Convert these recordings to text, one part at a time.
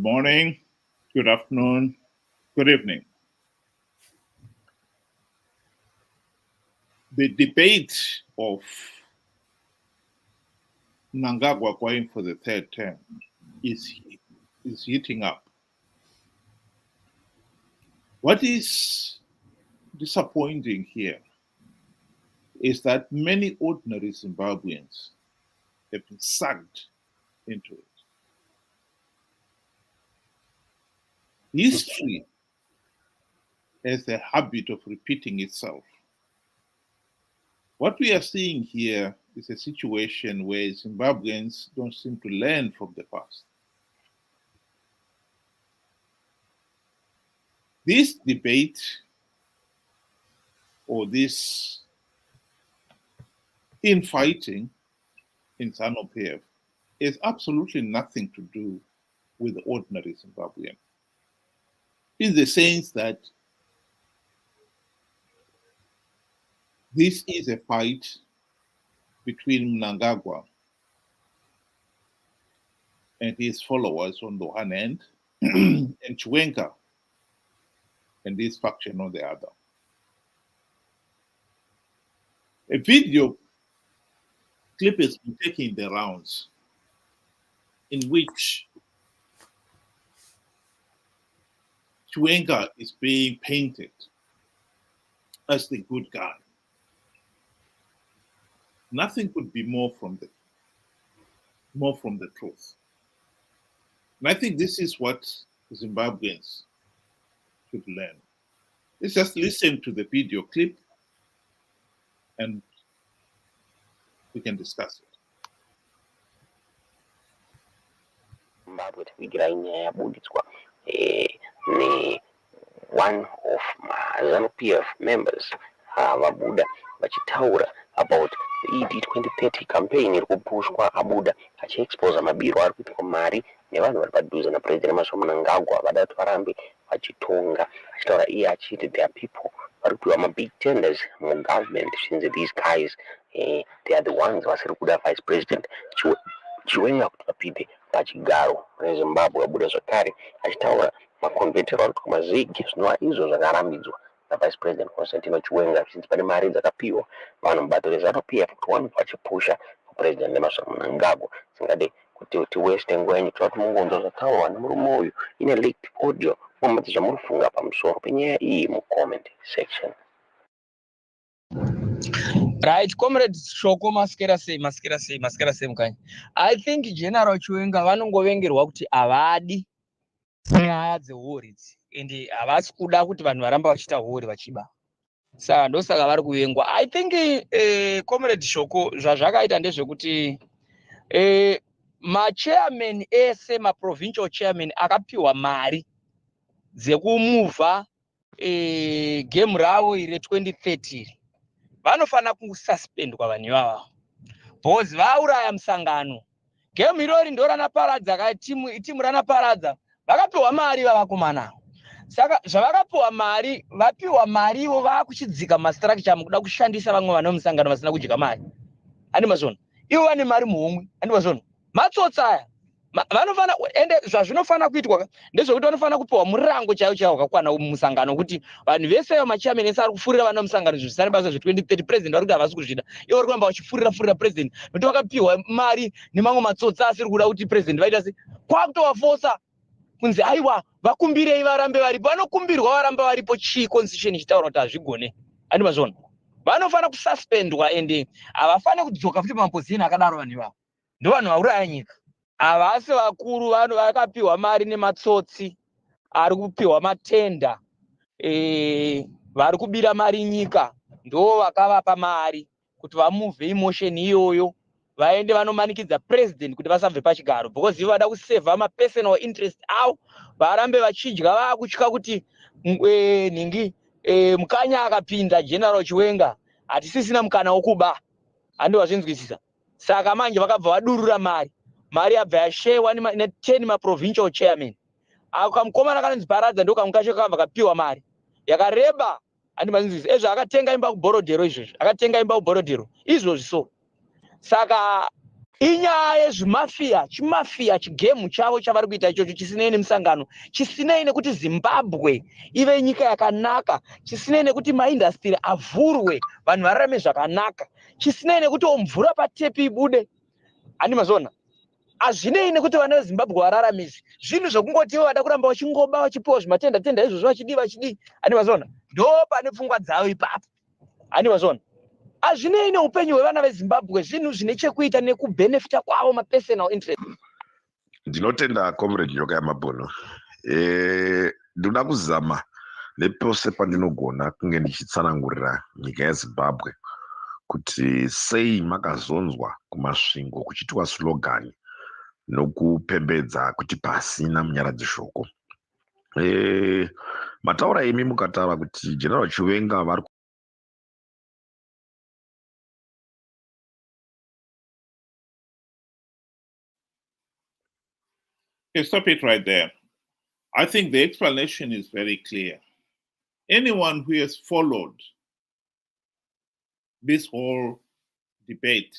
morning, good afternoon, good evening. The debate of Mnangagwa going for the third term is heating up. What is disappointing here is that many ordinary Zimbabweans have been sucked into it. History has a habit of repeating itself. What we are seeing here is a situation where Zimbabweans don't seem to learn from the past. This debate or this infighting in Zanu PF has absolutely nothing to do with the ordinary Zimbabwean, in the sense that this is a fight between Mnangagwa and his followers on the one hand, and Chiwenga and this faction on the other. A video clip has been taking the rounds in which Chiwenga is being painted as the good guy. Nothing could be more from the truth. And I think this is what Zimbabweans should learn. Let's just listen to the video clip and we can discuss it. Zimbabwe takuigira inyaya yabudzwa ni one of Zanu PF members vabuda vachitaura about the ED 2030 campaign iri kupushwa abuda achiexposa mabiro ari kuitwa mari nevanhu vari padhuze napresident Emerson Mnangagwa vada kuti varambe vachitonga achitaura iye achiti there are people vari kupiwa mabig tenders mugovernment zvinzi these guys they are the ones vasiri kuda vice president Chiwenga kuti vapinde pachigaro reZimbabwe abuda zvakare achitaura makonvetero ari kuitwa mazigi zvinova izvo zvakarambidzwa navice president Constantino Chiwenga zvinzi pane mari dzakapiwa vanhu mubato reZanu PF kuti vanhu vachipusha president Emerson Mnangagwa singade kuti waste nguva yenyu kuti mungonzo zvataurwa nemurume uyu ine leaked audio mumadzi zvamurifunga pamusoro penyaya iyi mucomment section. Right, comrade Shoko maskera sei mukanya. I think General Chiwenga vanongovengerwa kuti avadi nyaya dzehori idzi ende havasi kuda kuti vanhu varamba vachita hori vachiba. Saka ndosaka vari kuvengwa. I think comrade Shoko zvazvakaita ndezvekuti machairman ese maprovincial chairman akapiwa mari dzekumuvha game ravo ire 2030 vanofana kususpendwa vanhu ivava because vauraya musangano. Game irori ndo ranaparadza timu ranaparadza vakapiwa mari vavakomana. Saka zvavakapiwa mari vapiwa mari ivo vakuchidzika mastructure mukuda kushandisa vamwe vane musangano vasina kudya mari. Handi mazvona ivo vane mari muhomwe. Handi mazvona matsotsa aya vanofana ende zvazvinofana kuitwa ndezvekuti vanofana kupiwa murango chaiwo wakakwana musangano kuti vanhu vese machairman ese ari kufurira vana musangano zvisari basa zve2030 president vari kuti havasi kuzvida ivo vari kuramba vachifurira president nokuti vakapiwa mari nemamwe matsotsa asiri kuda kuti president vaita sei kwakutovafosa kunzi aiwa vakumbirei varambe varipo vanokumbirwa varamba varipo constitution ichitaura kuti hazvigone. Handi mazvona vanofana kususpendwa ende havafane kudzoka futi pamapozisheni akadaro vanhu ivavo ndo vanhu vauraya nyika. Havasi vakuru vanhu vakapiwa mari nematsotsi ari kupiwa matenda vari kubira mari nyika ndo vakavapa mari kuti vamuvhe emotion iyoyo vaende vanomanikidza president kuti vasabve pachigaro because ivo vada kusevha mapersonal interest avo varambe vachidya vakutya kuti nhingi mukanya akapinda General Chiwenga hatisisina mukana wokuba. Handi wazvinzwisisa. Saka manje vakabva vadurura mari yabva yashewa ne10 maprovincial chairman akamukomana kanonzi Paradza ndo kamukacho kakabva kapiwa mari yakareba. Handi mazvinzwisisa ezvo akatenga imba kuborodhero izvozvo akatenga imba kuborodhero izvozvo so. Saka inyaya yezvimafia chimafia chigemu chavo chavari kuita ichocho chisinei nemusangano, chisinei nekuti Zimbabwe ive nyika yakanaka, chisinei nekuti maindastiri avhurwe vanhu vararame zvakanaka, chisinei nekuti mvura patepi ibude. Hani mazona hazvinei nekuti vana veZimbabwe vararame izvi zvinhu zvokungoti ivo vada kuramba vachingoba vachipiwa zvimatenda tenda izvozvo vachidii. Hani mazona ndo pane pfungwa dzavo ipapo. Hani mazona hazvinei neupenyu hwevana veZimbabwe, zvinhu zvine chekuita nekubhenefita kwavo mapersonal interest. Ndinotenda comrade nyoka yamabhono. Ndoda kuzama nepose pandinogona kunge ndichitsanangurira nyika yeZimbabwe kuti sei makazonzwa kumasvingo kuchitwa slogan nokupembedza kuti pasina munyaradzi shoko. Mataura imi mukataura kuti General Chiwenga vari Stop it right there. I think the explanation is very clear. Anyone who has followed this whole debate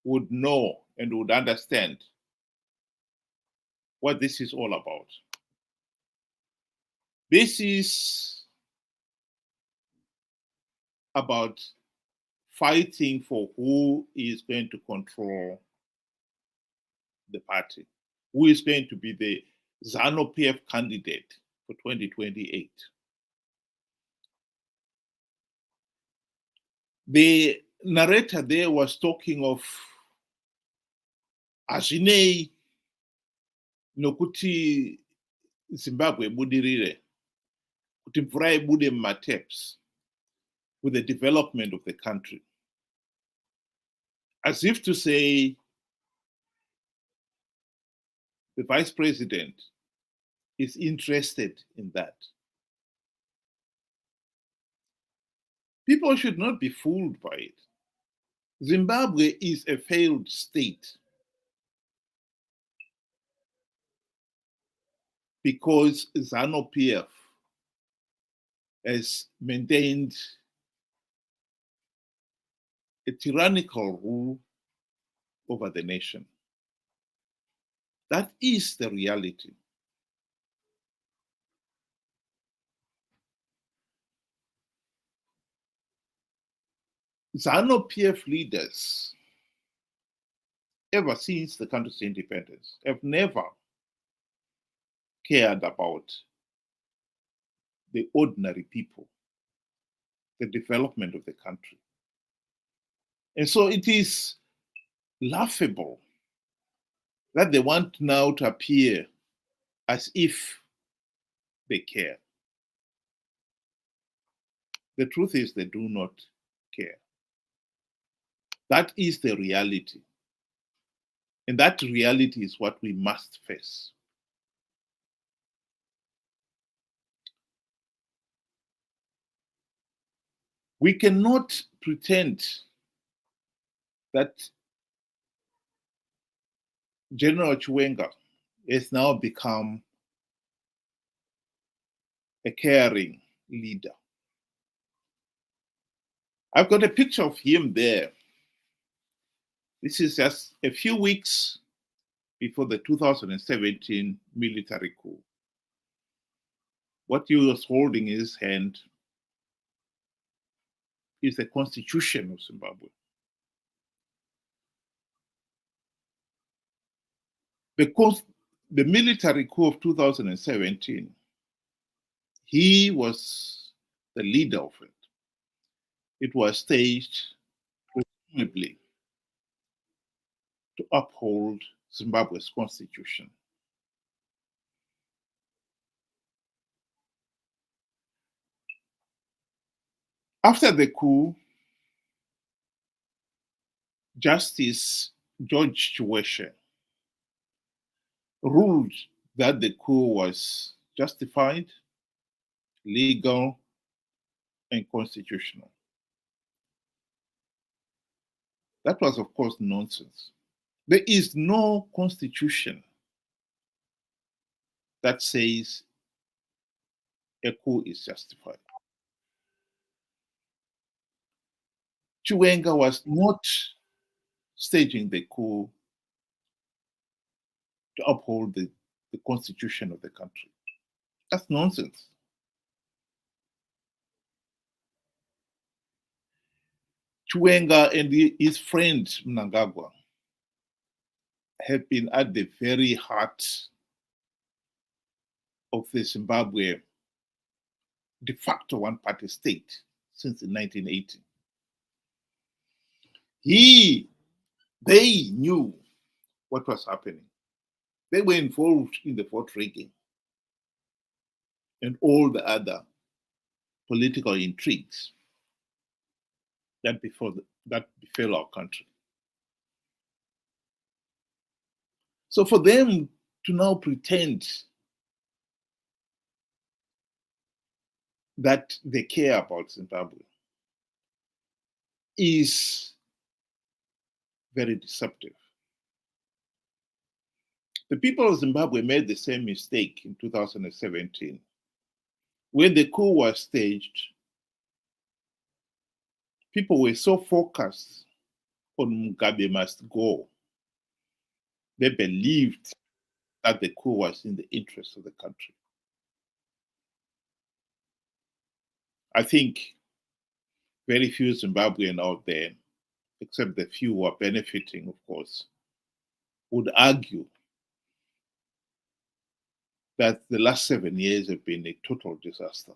would know and would understand what this is all about. This is about fighting for who is going to control the party, who is going to be the Zanu PF candidate for 2028. The narrator there was talking of azvinei nokuti Zimbabwe budirire, kuti mvura ibude mumataps, with the development of the country. As if to say the vice president is interested in that. People should not be fooled by it. Zimbabwe is a failed state because Zanu PF has maintained a tyrannical rule over the nation. That is the reality. Zanu PF leaders, ever since the country's independence, have never cared about the ordinary people, the development of the country. And so it is laughable that they want now to appear as if they care. The truth is they do not care. That is the reality. And that reality is what we must face. We cannot pretend that General Chiwenga has now become a caring leader. I've got a picture of him there. This is just a few weeks before the 2017 military coup. What he was holding in his hand is the constitution of Zimbabwe. The military coup of 2017, he was the leader of it. It was staged presumably to uphold Zimbabwe's constitution. After the coup, Justice George Chiweshe ruled that the coup was justified, legal, and constitutional. That was, of course, nonsense. There is no constitution that says a coup is justified. Chiwenga was not staging the coup to uphold the constitution of the country. That's nonsense. Chiwenga and his friend Mnangagwa have been at the very heart of the Zimbabwe de facto one-party state since the 1980s. They knew what was happening. They were involved in the vote rigging and all the other political intrigues that befell our country. So for them to now pretend that they care about Zimbabwe is very deceptive. The people of Zimbabwe made the same mistake in 2017. When the coup was staged, people were so focused on Mugabe must go. They believed that the coup was in the interest of the country. I think very few Zimbabweans out there, except the few who are benefiting, of course, would argue that the last 7 years have been a total disaster.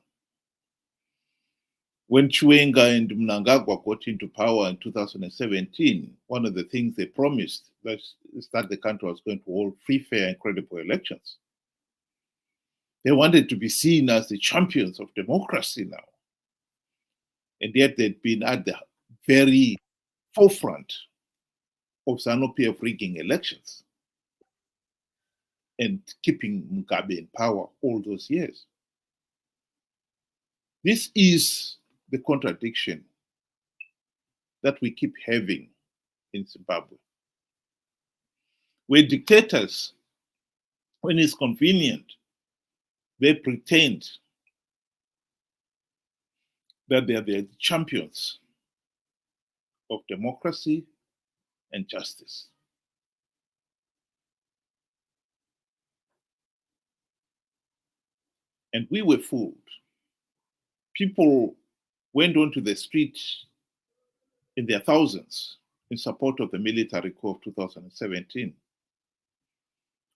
When Chiwenga and Mnangagwa got into power in 2017, one of the things they promised is that the country was going to hold free, fair, and credible elections. They wanted to be seen as the champions of democracy now. And yet they'd been at the very forefront of Zanu PF rigging elections and keeping Mugabe in power all those years. This is the contradiction that we keep having in Zimbabwe, where dictators, when it's convenient, they pretend that they are the champions of democracy and justice. And we were fooled. People went onto the street in their thousands in support of the military coup of 2017,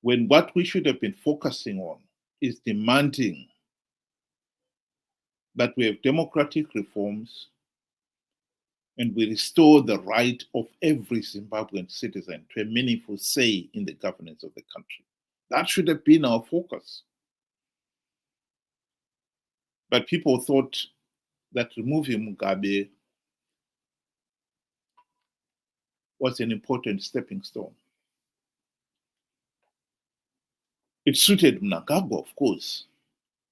when what we should have been focusing on is demanding that we have democratic reforms and we restore the right of every Zimbabwean citizen to a meaningful say in the governance of the country. That should have been our focus. But people thought that removing Mugabe was an important stepping stone. It suited Mnangagwa, of course,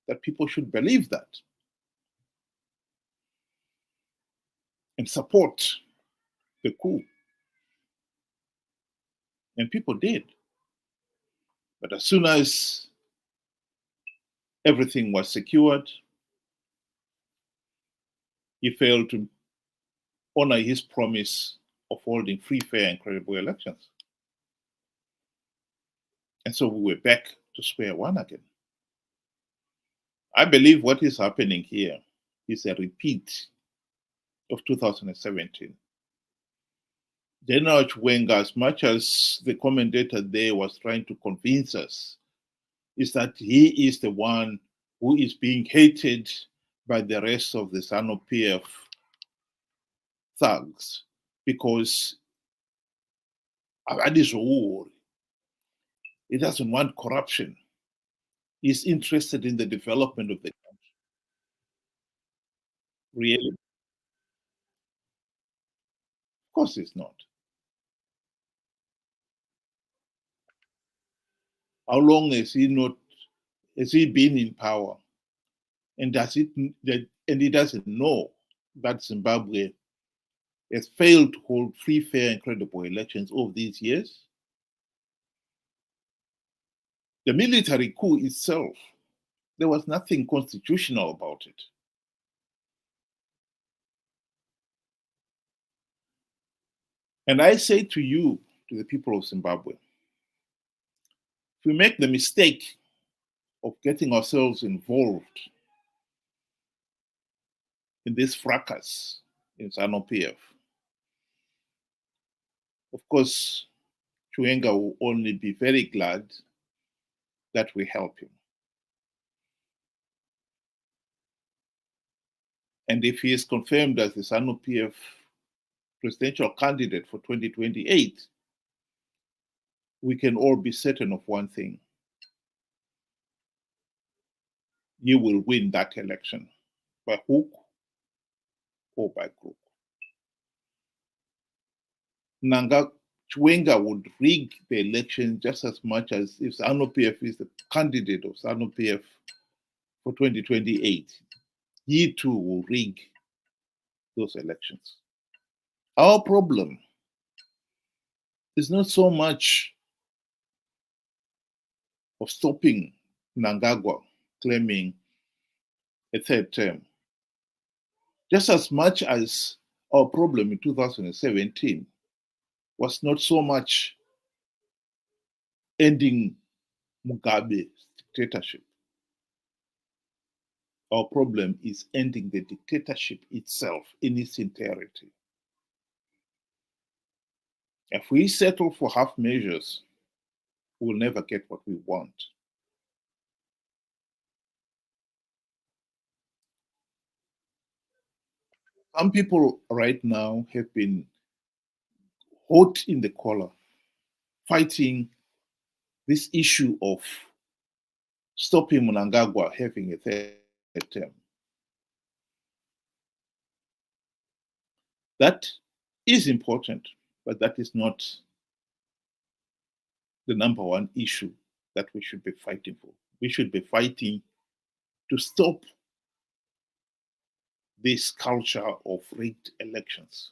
that people should believe that and support the coup. And people did. But as soon as everything was secured, he failed to honor his promise of holding free, fair, and credible elections. And so we were back to square one again. I believe what is happening here is a repeat of 2017. General Chiwenga, as much as the commentator there was trying to convince us, is that he is the one who is being hated by the rest of the Zanu PF thugs because he doesn't want corruption. He's interested in the development of the country. Really? Of course it's not. How long has he been in power? And he doesn't know that Zimbabwe has failed to hold free, fair, and credible elections all these years? The military coup itself, there was nothing constitutional about it. And I say to you, to the people of Zimbabwe, if we make the mistake of getting ourselves involved in this fracas in Zanu PF, of course, Chiwenga will only be very glad that we help him. And if he is confirmed as the Zanu PF presidential candidate for 2028, we can all be certain of one thing. You will win that election by hook or by crook. Nanga Chiwenga would rig the election just as much as if Zanu PF is the candidate of Zanu PF for 2028. He too will rig those elections. Our problem is not so much of stopping Mnangagwa claiming a third term, just as much as our problem in 2017 was not so much ending Mugabe's dictatorship. Our problem is ending the dictatorship itself in its entirety. If we settle for half measures, we'll never get what we want. Some people right now have been hot in the collar, fighting this issue of stopping Mnangagwa having a third term. That is important, but that is not the number one issue that we should be fighting for. We should be fighting to stop this culture of rigged elections.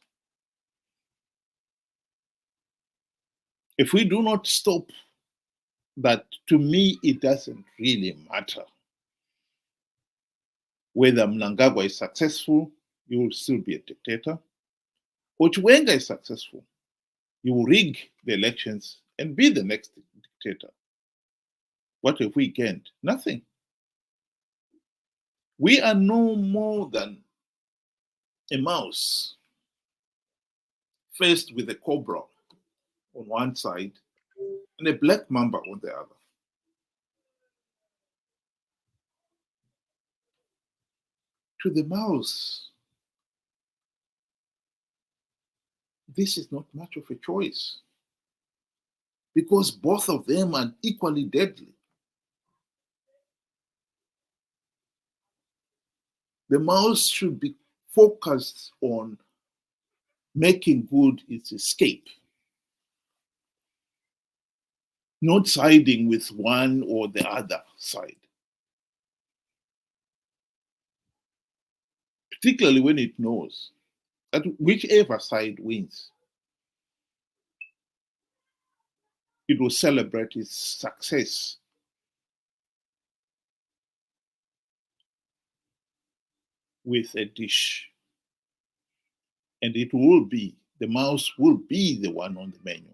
If we do not stop that, to me, it doesn't really matter whether Mnangagwa is successful, you will still be a dictator, or Chiwenga is successful, you will rig the elections and be the next dictator. What have we gained? Nothing. We are no more than a mouse faced with a cobra on one side and a black mamba on the other. To the mouse, this is not much of a choice because both of them are equally deadly. The mouse should be focused on making good its escape, not siding with one or the other side, particularly when it knows that whichever side wins, it will celebrate its success with a dish. And it will be, the mouse will be the one on the menu.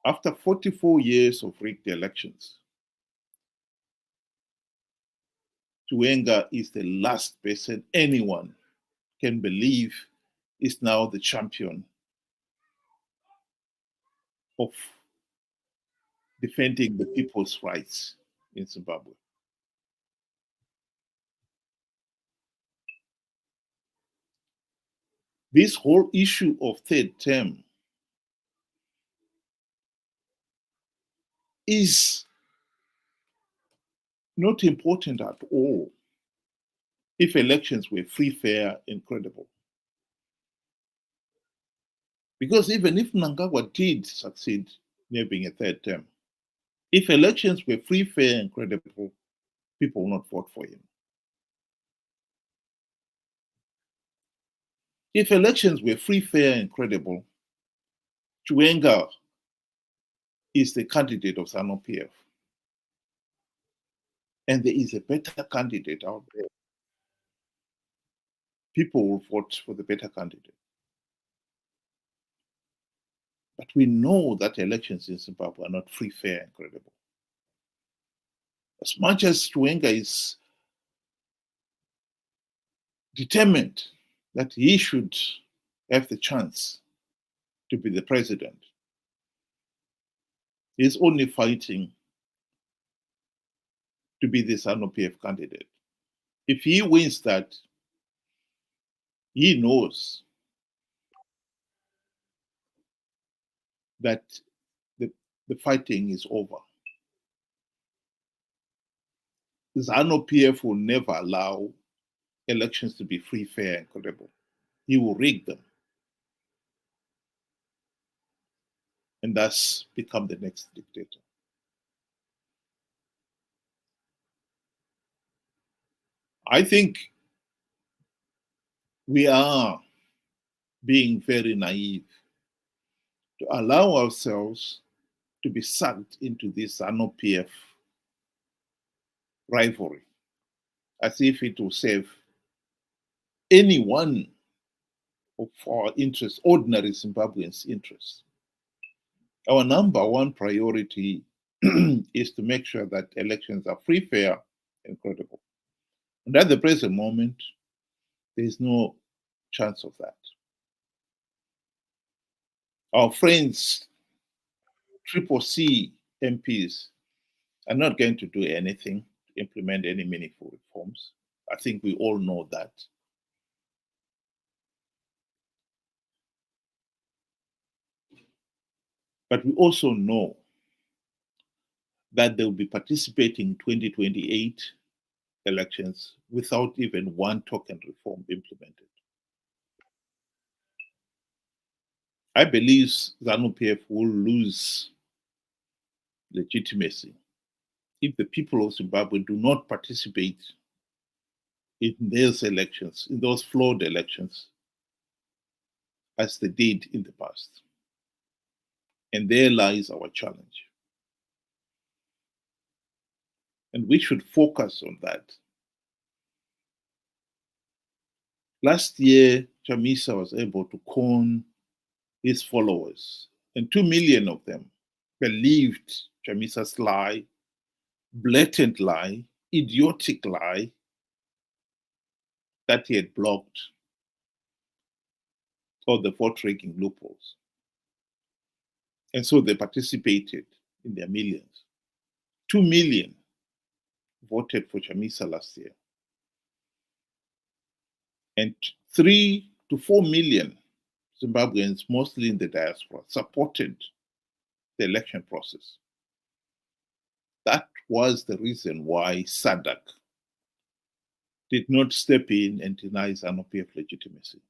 After 44 years of rigged elections, Chiwenga is the last person anyone can believe is now the champion of defending the people's rights in Zimbabwe. This whole issue of third term is not important at all if elections were free, fair, and credible. Because even if Mnangagwa did succeed in having a third term, if elections were free, fair, and credible, people will not vote for him. If elections were free, fair, and credible, Chiwenga is the candidate of Zanu PF. And there is a better candidate out there. people will vote for the better candidate. But we know that elections in Zimbabwe are not free, fair, and credible. As much as Chiwenga is determined that he should have the chance to be the president, he's only fighting to be the Zanu PF candidate. If he wins that, he knows that the fighting is over. Zanu PF will never allow elections to be free, fair, and credible. He will rig them and thus become the next dictator. I think we are being very naive to allow ourselves to be sucked into this Zanu PF rivalry as if it will serve any one of our interests, ordinary Zimbabweans' interests. Our number one priority is to make sure that elections are free, fair, and credible. And at the present moment, there is no chance of that. Our friends, Triple C MPs, are not going to do anything to implement any meaningful reforms. I think we all know that. But we also know that they will be participating in 2028 elections without even one token reform implemented. I believe Zanu PF will lose legitimacy if the people of Zimbabwe do not participate in those elections, in those flawed elections, as they did in the past. And there lies our challenge. And we should focus on that. Last year, Chamisa was able to con his followers, and 2 million of them believed Chamisa's lie, blatant lie, idiotic lie that he had blocked all the vote rigging loopholes. And so they participated in their millions. 2 million voted for Chamisa last year. And 3 to 4 million Zimbabweans, mostly in the diaspora, supported the election process. That was the reason why SADC did not step in and deny Zanu PF legitimacy.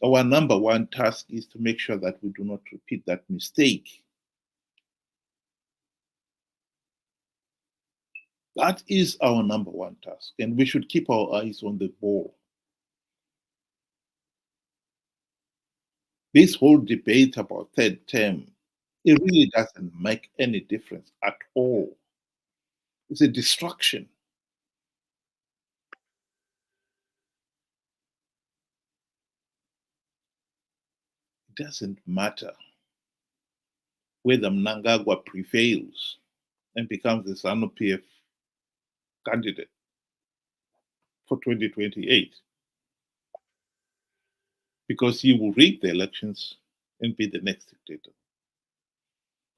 Our number one task is to make sure that we do not repeat that mistake. That is our number one task, and we should keep our eyes on the ball. This whole debate about third term, it really doesn't make any difference at all. It's a distraction. It doesn't matter whether Mnangagwa prevails and becomes the Zanu PF candidate for 2028, because he will rig the elections and be the next dictator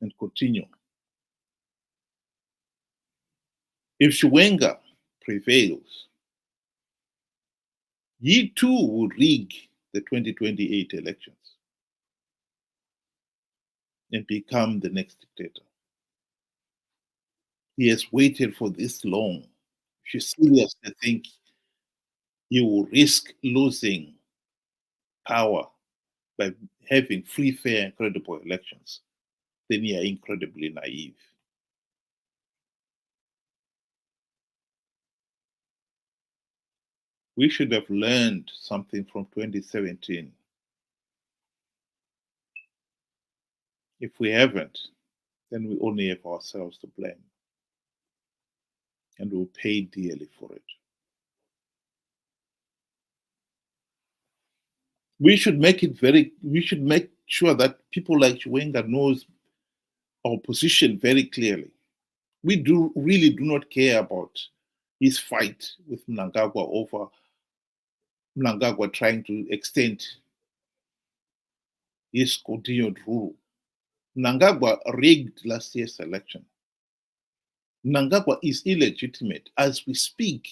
and continue. If Chiwenga prevails, he too will rig the 2028 elections and become the next dictator. He has waited for this long. If you seriously think he will risk losing power by having free, fair, and credible elections, then you are incredibly naive. We should have learned something from 2017. If we haven't, then we only have ourselves to blame. And we'll pay dearly for it. We should make sure that people like Chiwenga knows our position very clearly. We really do not care about his fight with Mnangagwa over Mnangagwa trying to extend his continued rule. Mnangagwa rigged last year's election. Mnangagwa is illegitimate as we speak.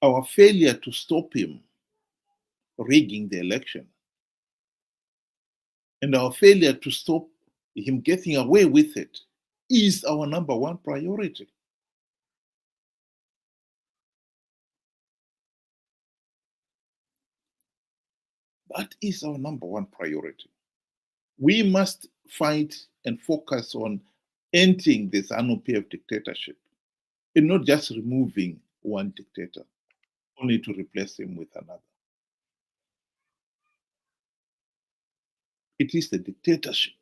Our failure to stop him rigging the election and our failure to stop him getting away with it is our number one priority. That is our number one priority. We must fight and focus on ending the Zanu PF dictatorship and not just removing one dictator, only to replace him with another. It is the dictatorship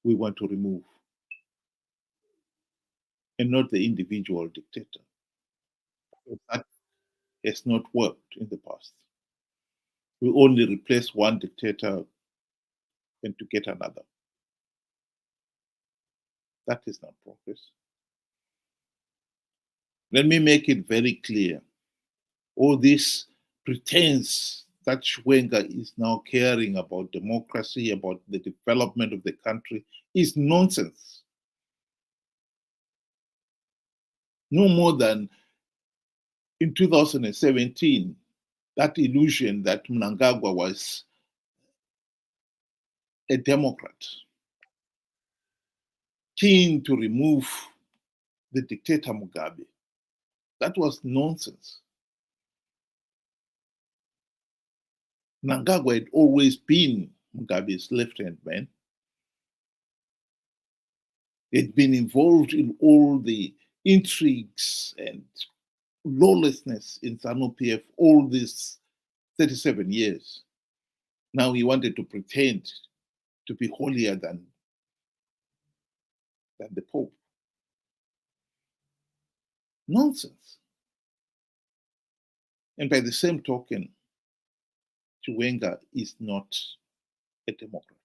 we want to remove and not the individual dictator. That has not worked in the past. We only replace one dictator and to get another. That is not progress. Let me make it very clear. All this pretense that Chiwenga is now caring about democracy, about the development of the country, is nonsense. No more than in 2017, that illusion that Mnangagwa was a Democrat, keen to remove the dictator Mugabe. That was nonsense. Mnangagwa had always been Mugabe's left-hand man. He'd been involved in all the intrigues and lawlessness in Zanu PF all these 37 years. Now he wanted to pretend to be holier than the Pope. Nonsense. And by the same token, Chiwenga is not a Democrat.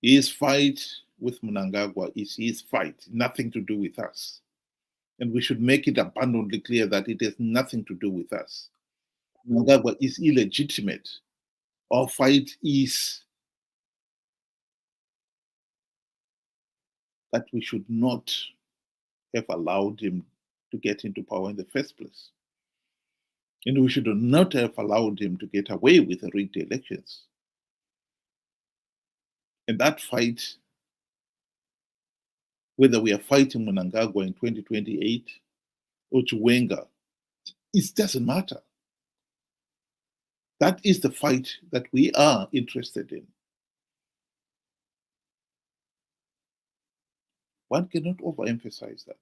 His fight with Mnangagwa is his fight, nothing to do with us. And we should make it abundantly clear that it has nothing to do with us. Mnangagwa is illegitimate. Our fight is that we should not have allowed him to get into power in the first place. And we should not have allowed him to get away with the rigged elections. And that fight, whether we are fighting Mnangagwa in 2028 or Chiwenga, it doesn't matter. That is the fight that we are interested in. One cannot overemphasize that.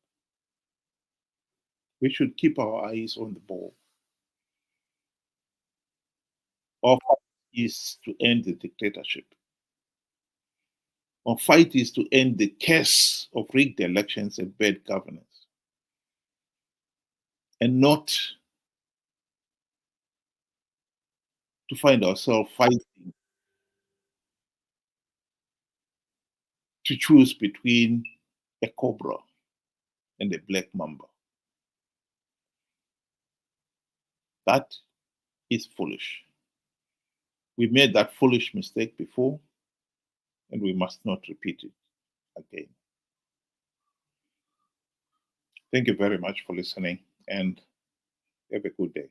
We should keep our eyes on the ball. Our fight is to end the dictatorship. Our fight is to end the curse of rigged elections and bad governance, and not to find ourselves fighting to choose between a cobra and a black mamba. That is foolish. We made that foolish mistake before, and we must not repeat it again. Thank you very much for listening, and have a good day.